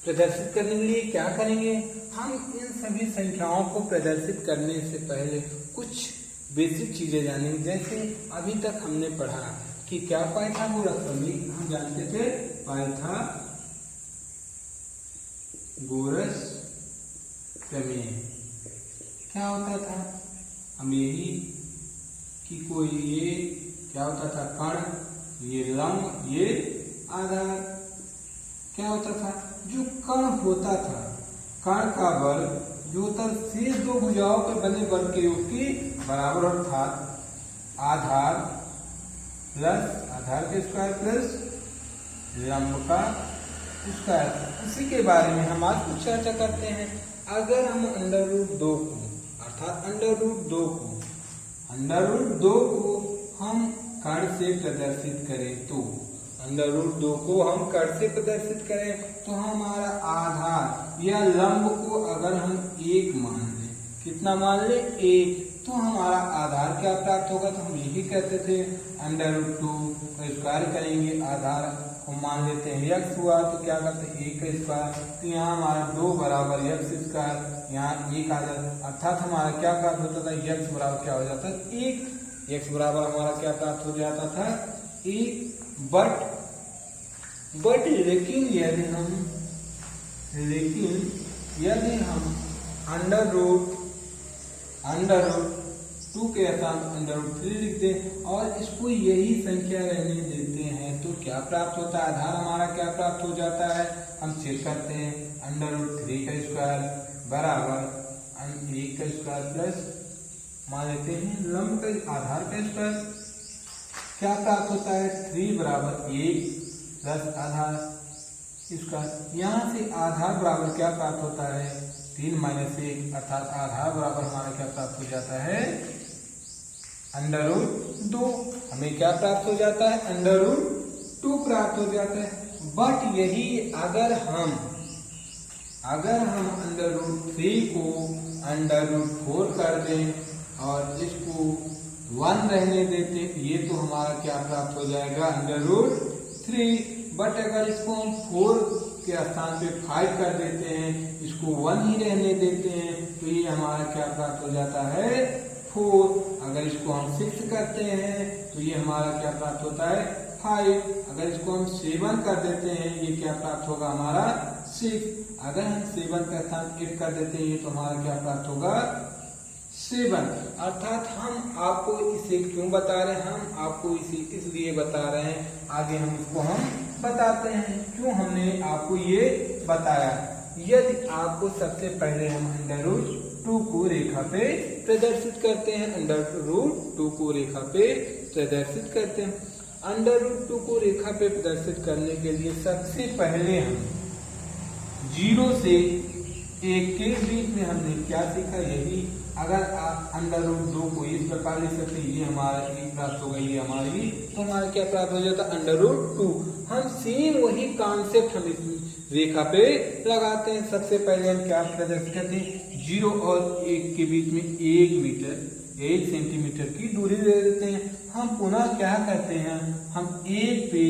प्रदर्शित करने के लिए क्या करेंगे, हम इन सभी संख्याओं को प्रदर्शित करने से पहले कुछ बेसिक चीजें जानेंगे। जैसे अभी तक हमने पढ़ा कि क्या पाइथागोरस प्रमेय, हम जानते थे पाइथागोरस प्रमेय क्या होता था, हम यही कि कोई ये क्या होता था कण, ये लंब, ये आधार। क्या होता था, जो कण होता था, कण का बल जो होता शेष दो भुजाओं पर बने बल के योग के बराबर, अर्थात आधार प्लस आधार का स्क्वायर प्लस लंब का स्क्वायर। इसी के बारे में हम आज कुछ चर्चा करते हैं। अगर हम अंडर रूट 2 को अर्थात अंडर रूट 2 को हम कण से प्रदर्शित करें तो अंडर रूट 2 को हम कण से प्रदर्शित करें तो हमारा आधार या लंब को अगर हम 1 मान लें, कितना मान लें 1, तो हमारा आधार क्या प्राप्त होगा, तो हम यही कहते थे अंडर रूट 2 का स्क्वायर करेंगे, आधार को मान लेते हैं x हुआ तो क्या करते हैं 1 का स्क्वायर, तो यहाँ हमारा 2 बराबर x स्क्वायर, यहाँ 1 आ जाता, अर्थात हमारा क्या प्राप्त होता था, x बराबर क्या हो जाता है 1, x बराबर हमारा क्या प्राप्त हो जाता था 1। बट लेकिन यदि हम अंडर रूट 2 के स्थान अंडर रूट 3 लिखते हैं और इसको यही संख्या रहने देते हैं तो क्या प्राप्त होता है, आधार हमारा क्या प्राप्त हो जाता है, हम चेक करते हैं अंडर रूट 3 का स्क्वायर बराबर 1 का स्क्वायर प्लस मान लेते हैं लंब का आधार का स्क्वायर, क्या प्राप्त होता है 3 बराबर 1 प्लस आधार इसका, यहाँ से आधार बराबर क्या प्राप्त होता है 3 माइनस 1, अर्थात आधार बराबर हमारा क्या प्राप्त हो जाता है अंडर रूट 2, हमें क्या प्राप्त हो जाता है अंडर रूट 2 प्राप्त हो जाता है। बट यही अगर हम अंडर रूट 3 को अंडर रूट 4 कर दें और इसको 1 रहने देते, ये तो हमारा क्या प्राप्त हो जाएगा अंडर रूट 3। बट अगर इसको हम 4 के स्थान पे 5 कर देते हैं, इसको 1 ही रहने देते हैं, तो ये हमारा क्या प्राप्त हो जाता है 4। अगर इसको हम 6 करते हैं तो ये हमारा क्या प्राप्त होता है 5। अगर इसको हम 7 कर देते हैं ये क्या प्राप्त होगा हमारा 6। अगर हम 7 का स्थान 8 कर देते हैं तो हमारा क्या प्राप्त होगा 7। अर्थात हम आपको इसे क्यों बता रहे हैं, हम आपको इसे इसलिए बता रहे हैं, आगे हम इसको हम बताते हैं क्यों हमने आपको ये बताया। यदि आपको सबसे पहले हम अंडर रूट 2 को रेखा पे प्रदर्शित करते हैं, अंडर रूट 2 को रेखा पे प्रदर्शित करते हैं। अंडर रूट 2 को रेखा पे प्रदर्शित करने के लिए सबसे पहले हम 0 से 1 के बीच में हमने क्या सीखा, यही अगर आप अंडर रूट 2 को इस प्रकार लिख सकते हैं, ये हमारा 1 प्राप्त होगा, ये हमारी, तो हमारा क्या प्राप्त हो जाता है अंडर रूट 2। हम सेम वही कॉन्सेप्ट हम इस रेखा पे लगाते हैं। सबसे पहले हम क्या प्रदर्शित करते हैं, 0 और 1 के बीच में 1 सेंटीमीटर की दूरी दे देते हैं। हम पुनः क्या करते हैं, हम 1 पे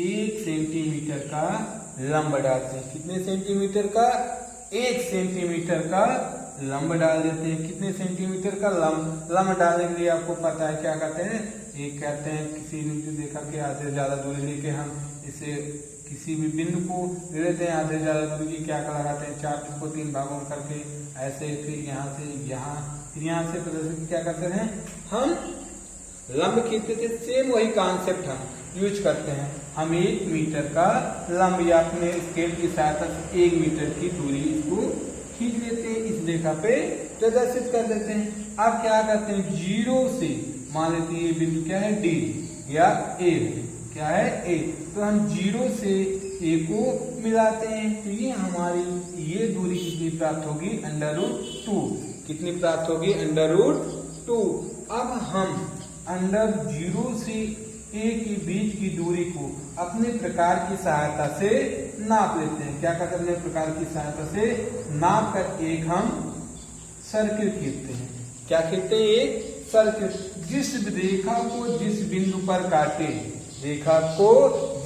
1 सेंटीमीटर का लंब डालते हैं, कितने सेंटीमीटर का 1 सेंटीमीटर का लंब डाल देते हैं। कितने सेंटीमीटर का लंब डालने के लिए आपको पता है क्या कहते हैं, एक कहते हैं किसी रेखा के आधे से ज्यादा दूरी लेके हम इसे किसी भी बिंदु को ले लेते हैं, आधे से ज्यादा दूरी की क्या लगाते हैं 4 को 3 भागों में करके ऐसे, फिर यहाँ से यहाँ, फिर यहाँ से प्रदर्शित क्या करते हैं हम लंब खींचते थे। सेम वही कॉन्सेप्ट हम यूज करते हैं, हम 1 मीटर का लंब या अपने स्केल की सहायता से 1 मीटर की दूरी इसको खींच लेते हैं, इस रेखा पे प्रदर्शित कर देते हैं। अब क्या करते हैं 0 से मान लेते हैं ये बिंदु क्या है D या A, क्या है A, तो हम 0 से A को मिलाते हैं, तो ये हमारी ये दूरी कितनी प्राप्त होगी अंडर रूट 2, कितनी प्राप्त होगी अंडर रूट 2। अब हम अंडर 0 से A के बीच की दूरी को अपने प्रकार की सहायता से नाप लेते हैं। क्या करते हैं, अपने प्रकार की सहायता से नाप कर एक हम सर्किल खींचते हैं। क्या खींचते हैं, एक सर्किल। जिस रेखा को जिस बिंदु पर काटे, रेखा को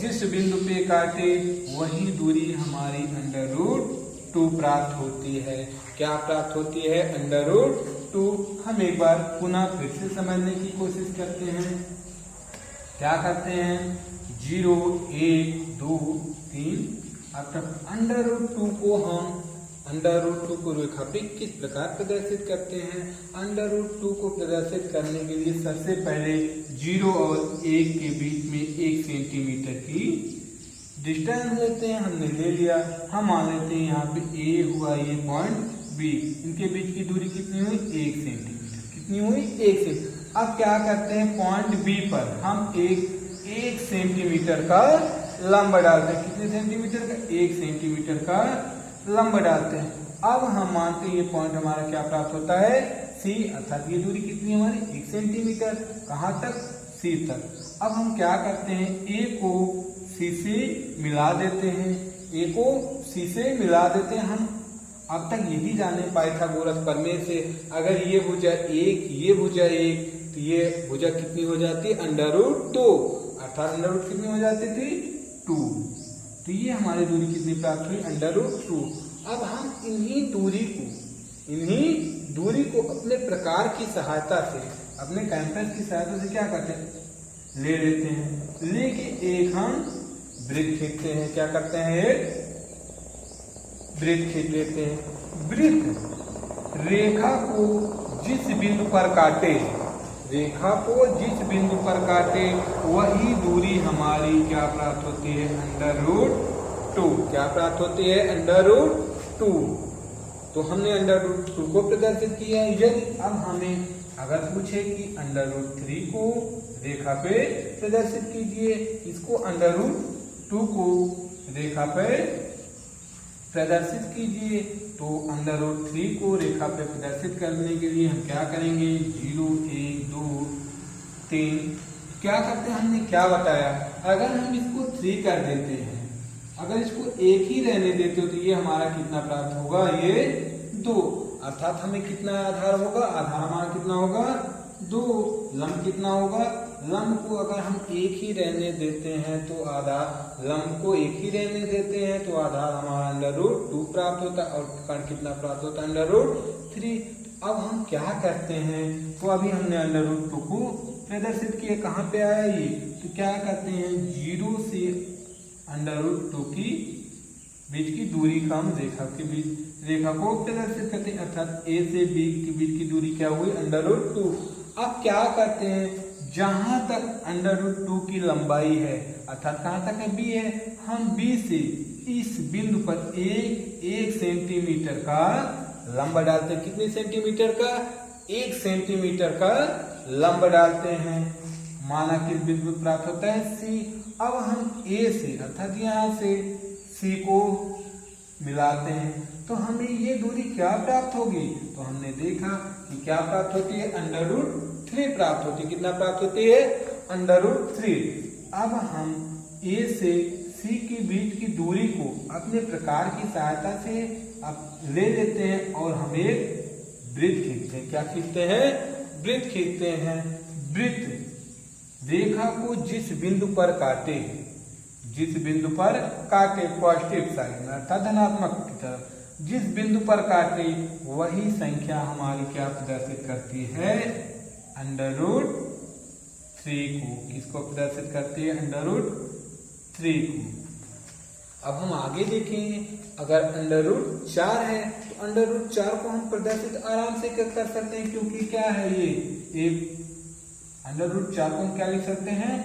जिस बिंदु पे काटे वही दूरी हमारी √2 प्राप्त होती है। क्या प्राप्त होती है? √2। हम एक बार पुनः फिर से समझने की कोशिश करते हैं। क्या करते हैं? 0, 1, 2, 3। अब तक √2 को हम √2 को रेखा पे किस प्रकार प्रदर्शित करते हैं? √2 को प्रदर्शित करने के लिए सबसे पहले 0 और 1 के बीच में 1 सेंटीमीटर की डिस्टेंस लेते हैं। हमने ले लिया। हम मान लेते हैं यहाँ पे A हुआ ये पॉइंट B, इनके बीच की दूरी कितनी हुई? 1 सेंटीमीटर। कितनी हुई? 1 सेंटीमीटर। अब क्या करते हैं? पॉइंट B पर हम 1 सेंटीमीटर का लंब डालते हैं। कितने सेंटीमीटर का? 1 सेंटीमीटर का लंब डालते हैं। अब हम मानते हैं ये पॉइंट हमारा क्या प्राप्त होता है? C, अर्थात ये दूरी कितनी हमारी? 1 सेंटीमीटर। कहाँ तक? C तक। अब हम क्या करते हैं? A को C से मिला देते हैं। A को C से मिला देते हैं। हम अब तक यही जाने पाइथागोरस प्रमेय से, अगर ये भुजा 1, ये भुजा 1, तो ये भुजा कितनी हो जाती है? √2, अर्थात √2 कितनी हो जाती थी? 2। तो ये हमारी दूरी कितनी प्राप्त हुई? √2। अब हम इन्हीं दूरी को अपने प्रकार की सहायता से, अपने कैंपस की सहायता से क्या करते हैं? ले लेते हैं। लेके एक हम वृत्त खींचते हैं। क्या करते हैं? एक वृत्त खींच लेते हैं। वृत्त रेखा को जिस बिंदु पर काटे, रेखा को जिस बिंदु पर काटे वही दूरी हमारी क्या प्राप्त होती है? √2। क्या प्राप्त होती है? √2। तो हमने √2 को प्रदर्शित किया। यदि अब हमें अगर पूछे कि √3 को रेखा पे प्रदर्शित कीजिए, इसको √2 को रेखा पे प्रदर्शित कीजिए, तो √3 को रेखा पे प्रदर्शित करने के लिए हम क्या करेंगे? 0, 1, 2, 3। क्या करते हैं? हमने क्या बताया? अगर हम इसको 3 कर देते हैं, अगर इसको 1 ही रहने देते हो, तो ये हमारा कितना प्राप्त होगा? ये 2। अर्थात हमें कितना आधार होगा? आधार हमारा कितना होगा? 2। लंब कितना होगा? लंब को अगर हम 1 ही रहने देते हैं तो आधार, लंब को 1 ही रहने देते हैं तो आधार हमारा √2 प्राप्त होता है। और कर्ण कितना प्राप्त होता है? √3। अब हम क्या करते हैं? तो अभी हमने √2 को प्रदर्शित किया। कहाँ पे आया ये? तो क्या करते हैं? 0 से √2 की बीच की दूरी का हम रेखा को प्रदर्शित करते हैं। अर्थात A से B के बीच की दूरी क्या हुई? √2। अब क्या करते हैं? जहां तक √2 की लंबाई है, अर्थात कहां तक है? B है, हम B से इस बिंदु पर 1 सेंटीमीटर का लंब डालते हैं। कितने सेंटीमीटर का? 1 सेंटीमीटर का लंब डालते हैं। माना किस बिंदु प्राप्त होता है? C। अब हम A से, अर्थात यहाँ से C को मिलाते हैं, तो हमें ये दूरी क्या प्राप्त होगी? तो हमने देखा कि क्या प्राप्त होती है? √3 प्राप्त होती है। कितना प्राप्त होती है? √3। अब हम A से C के बीच की दूरी को अपने प्रकार की सहायता से अब ले लेते हैं और हम एक वृत्त खींचते हैं। क्या खींचते हैं? वृत्त खींचते हैं। वृत्त रेखा को जिस बिंदु पर काटे, जिस बिंदु पर काटे, पॉजिटिव साइड में अर्थात धनात्मक की तरफ, जिस बिंदु पर काटे वही संख्या हमारी क्या प्रदर्शित करती है? √3 को। किसको प्रदर्शित करती है? √3 को। अब हम आगे देखेंगे, अगर √4 है तो √4 को हम प्रदर्शित आराम से कर सकते हैं, क्योंकि क्या है ये? एक √4 को हम क्या लिख सकते हैं?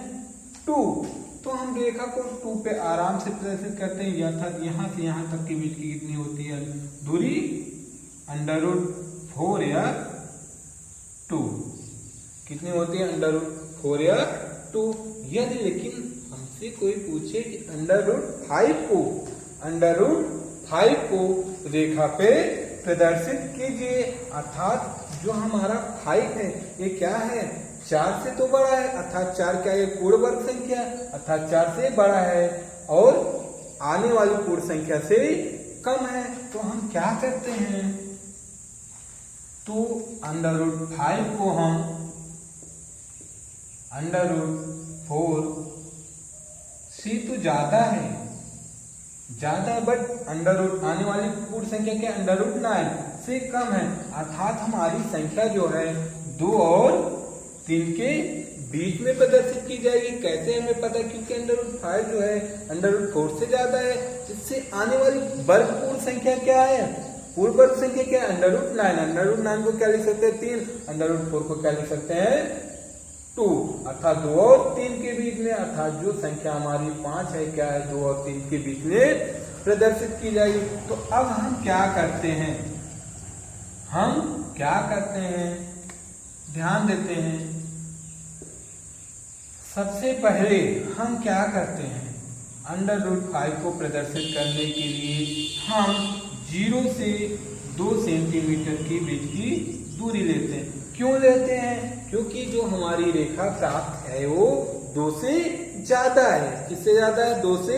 2। तो हम रेखा को 2 पे आराम से प्रदर्शित करते हैं। अर्थात यहाँ से यहाँ तक के बीच की कितनी होती है दूरी? √4 या 2। कितनी होती है? √4 या 2। यदि लेकिन हमसे कोई पूछे कि √5 को रेखा पे प्रदर्शित कीजिए, अर्थात जो हमारा 5 है ये क्या है? 4 से तो बड़ा है, अर्थात 4 क्या है? पूर्ण वर्ग संख्या, अर्थात 4 से बड़ा है और आने वाली पूर्ण संख्या से कम है। तो हम क्या करते हैं? तो √5 को हम √4 सी तो ज्यादा है बट अंडर रूट आने वाली पूर्ण संख्या क्या अंडर रूट 9 से कम है, अर्थात हमारी संख्या जो है 2 और 3 के बीच में प्रदर्शित की जाएगी। कैसे हमें पता, क्योंकि अंडर रूट 5 जो है अंडर रूट 4 से ज्यादा है। इससे आने वाली वर्ग पूर्ण संख्या क्या है, पूर्ण वर्ग संख्या क्या है अंडर रूट 9। अंडर रूट 9 को क्या लिख सकते हैं 3, अंडर रूट 4 को क्या लिख सकते हैं 2, अर्थात 2 और 3 के बीच में, अर्थात जो संख्या हमारी 5 है क्या है 2 और 3 के बीच में प्रदर्शित की जाएगी। तो अब हम क्या करते हैं, ध्यान देते हैं। सबसे पहले हम क्या करते हैं, अंडर रूट 5 को प्रदर्शित करने के लिए हम 0 से 2 सेंटीमीटर के बीच की दूरी लेते हैं। क्यों लेते हैं, क्योंकि जो हमारी रेखा प्राप्त है वो 2 से ज्यादा है। किससे ज्यादा है, 2 से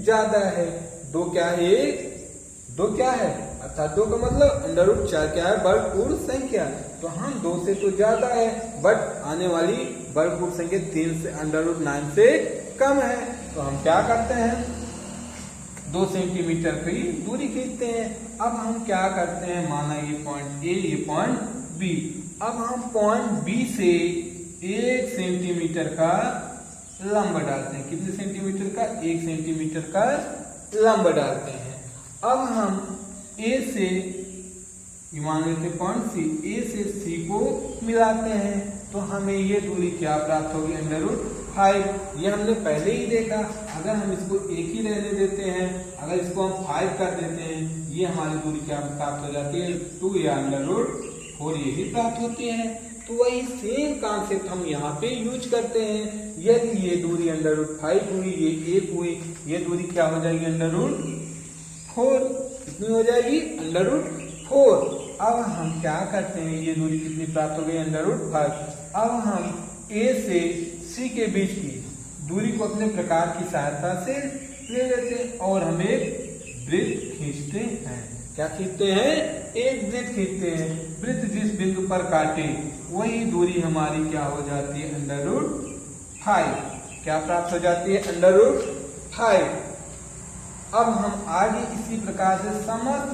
ज्यादा है। 2 क्या है, 2 क्या है, अर्थात 2 का मतलब अंडर रूट 4 क्या है वर्ग पूर्ण संख्या। तो हम 2 से तो ज्यादा है, बट आने वाली वर्ग पूर्ण संख्या 3 से अंडर रूट 9 से कम है। तो हम क्या करते हैं 2 सेंटीमीटर की दूरी खींचते हैं। अब हम क्या करते हैं, माना ये पॉइंट ए, ये पॉइंट बी। अब हम पॉइंट बी से 1 सेंटीमीटर का लंब डालते हैं। कितने सेंटीमीटर का, 1 सेंटीमीटर का लंब डालते हैं। अब हम ए से, मान लेते पॉइंट सी, ए से सी को मिलाते हैं तो हमें ये दूरी क्या प्राप्त होगी अंडर रूट 5। ये हमने पहले ही देखा। अगर हम इसको एक ही रहने देते हैं, अगर इसको हम 5 कर देते हैं, ये हमारी दूरी क्या प्राप्त हो जाती है 2 या अंडर रूट 4 यही प्राप्त होती है। तो वही सेम कॉन्सेप्ट हम यहाँ पे यूज करते हैं। यदि ये दूरी अंडर रूट 5 हुई, ये 1 हुई, ये दूरी क्या हो जाएगी अंडर रूट 4। कितनी हो जाएगी अंडर रूट 4। अब हम क्या करते हैं, ये दूरी कितनी प्राप्त हो गई अंडर रूट 5। अब हम ए से सी के बीच की दूरी को अपने प्रकार की सहायता से ले लेते हैं और हम एक वृत्त खींचते हैं। क्या खींचते हैं, एक वृत्त खींचते हैं। वृत्त जिस बिंदु पर काटे वही दूरी हमारी क्या हो जाती है अंडर रूट 5। क्या प्राप्त हो जाती है अंडर रूट 5। अब हम आगे इसी प्रकार से समस्त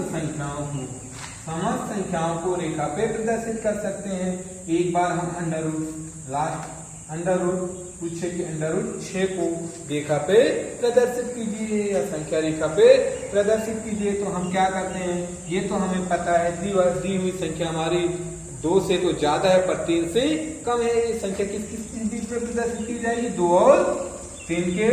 संख्याओं को रेखा पे प्रदर्शित कर सकते हैं। एक बार हम अंडर रूट पूछे कि अंडर रूट 6 को रेखा पे प्रदर्शित कीजिए या संख्या रेखा पे प्रदर्शित कीजिए। तो हम क्या करते हैं, ये तो हमें पता है दी हुई संख्या हमारी 2 से तो ज्यादा है पर 3 से कम है। ये संख्या किस बीच में प्रदर्शित की जाएगी, 2 और 3 के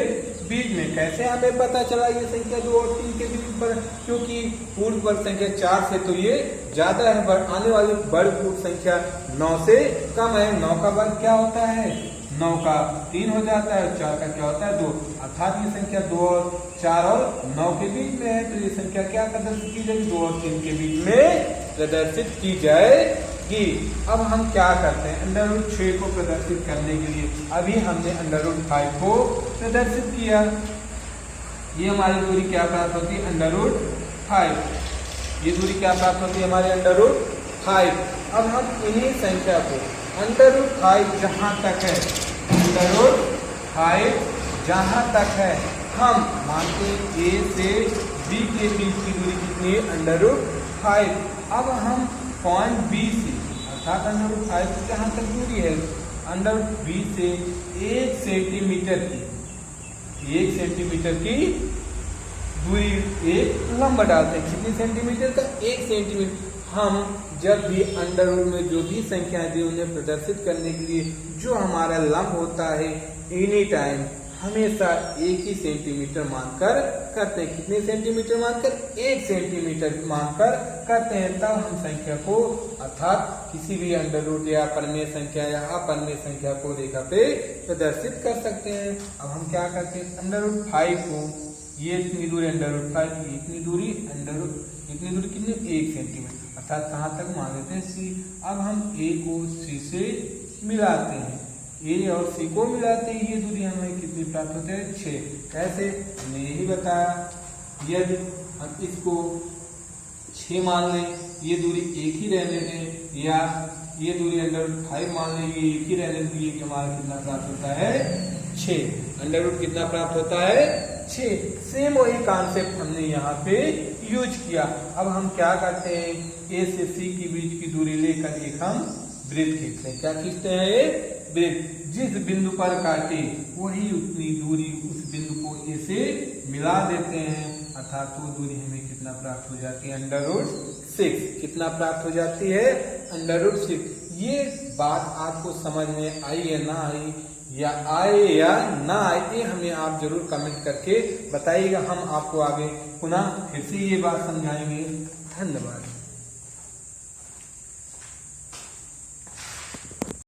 बीच में। कैसे हमें पता चला ये संख्या 2 और 3 के बीच पर, क्योंकि पूर्ण वर्ग संख्या 4 से तो ये ज्यादा है, पर आने वाली वर्ग पूर्ण संख्या 9 से कम है। 9 का वर्ग क्या होता है, 9 का 3 हो जाता है, 4 का क्या होता है 2, अर्थात ये संख्या 2 और 4 और 9 के बीच में है। तो ये संख्या क्या प्रदर्शित की जाएगी, 2 और 3 के बीच में प्रदर्शित की जाएगी। अब हम क्या करते हैं अंडर रूट 6 को प्रदर्शित करने के लिए, अभी हमने अंडर रूट 5 को प्रदर्शित किया। ये हमारी दूरी क्या प्राप्त होती है अंडर रूट 5। ये दूरी क्या प्राप्त होती है हमारे अंडर रूट 5। अब हम इन्हीं संख्या को अंडर रूट 5 जहां तक है, अंडर रूट 5 जहां तक है, हम मानते हैं ए से बी के बीच की दूरी कितनी है अंडर रूट 5। अब हम पॉइंट बी से, अर्थात अंडर रूट 5 से जहां तक दूरी है, अंडर रूट बी से 1 सेंटीमीटर की दूरी एक लंब डालते हैं। कितनी सेंटीमीटर का, 1 सेंटीमीटर। हम जब भी अंडर रूट में जो भी संख्याएं दी उन्हें प्रदर्शित करने के लिए जो हमारा लंब होता है एनी टाइम हमेशा 1 ही सेंटीमीटर मानकर करते हैं। कितने सेंटीमीटर मानकर, 1 सेंटीमीटर मानकर करते हैं। तब हम संख्या को, अर्थात किसी भी अंडर रूट या परिमेय संख्या या अपरिमेय संख्या को रेखा पे प्रदर्शित कर सकते हैं। अब हम क्या करते हैं, अंडर रूट 5 को, ये इतनी दूरी अंडर रूट 5 की, इतनी दूरी अंडर रूट, इतनी दूरी कितनी, 1 सेंटीमीटर, अर्थात कहाँ तक मान लेते हैं सी। अब हम ए को सी से मिलाते हैं, ए और सी को मिलाते हैं, ये दूरी हमें कितनी प्राप्त होती है 6। कैसे, हमने यही बताया। यदि हम इसको 6 मान लें, ये दूरी 1 ही रहने दें, या ये दूरी अंडर 5 मान लें, ये 1 ही रहने दें, ये हमारा कितना प्राप्त होता है 6। अंडर रूट कितना प्राप्त होता है 6। सेम वही कॉन्सेप्ट हमने यहाँ पे यूज किया। अब हम क्या करते हैं, ए से सी के बीच की दूरी लेकर एक हम वृत्त खींचते हैं। क्या खींचते हैं, वृत्त। जिस बिंदु पर काटे वही उतनी दूरी उस बिंदु को ए से मिला देते हैं, अर्थात वो दूरी हमें कितना प्राप्त हो जाती है, अंडर रूट 6। कितना प्राप्त हो जाती है, अंडर रूट 6। ये बात आपको समझ में आई या ना आई, या आए या ना आए, ये हमें आप जरूर कमेंट करके बताइएगा। हम आपको आगे पुनः फिर से ये बात समझाएंगे। धन्यवाद।